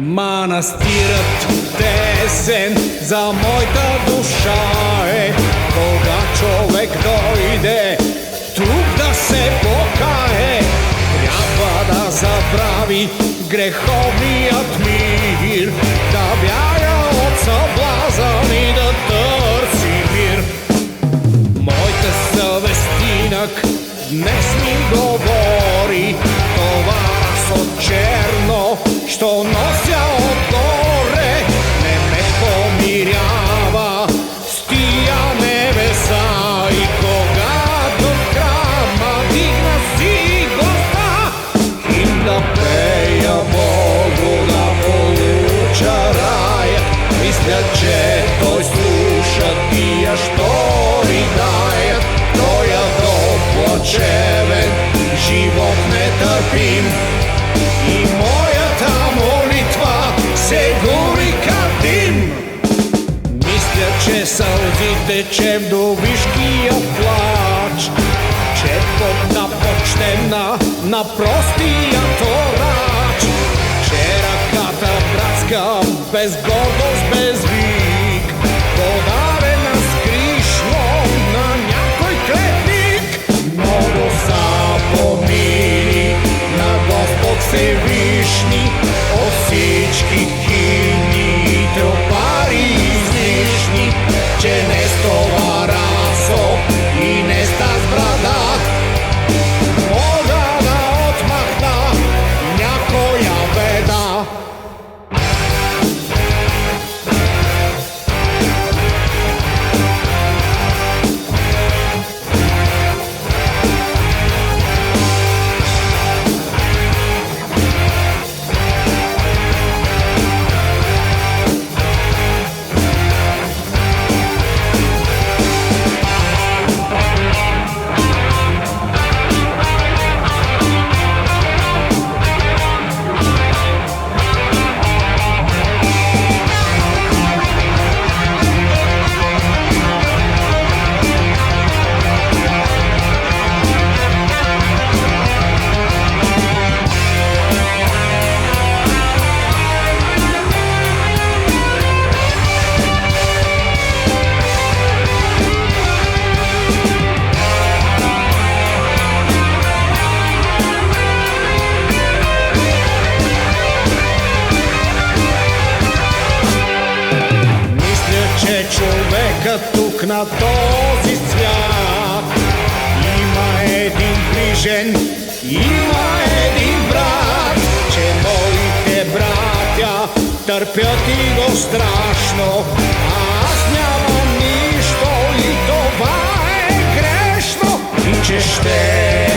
Манастирът тесен за мојта душа е, кога човек дојде тук да се покае, трябва да забрави греховният мир, да бяга од съблазън и да търси мир. Мојата съвест инак днес ми говори, това со черно што нося отгоре не ме помирява с тия небеса. И когато в храма дигна си гласа и да пея Богу да получа рая, мисля, че той слуша тия што ридаят. Тоя доплачевен живот нетърпим и моята молитва се гори ка дим. Мисля, че сълзите, че вдовишкия плач, че подна почтена на простия торач, че ръката братска без гордост, без вик, подадена скришно на някой клетник. Много са помили на Господ Всевишни от всички химни и тропари излишни, че не с това расо и не с таз брада мога да отмахна някоя беда. Човекът тук на този свят има един грижен, има един брат, че моите братя търпят и го страшно, а аз нямам нищо и това е грешно, и че ще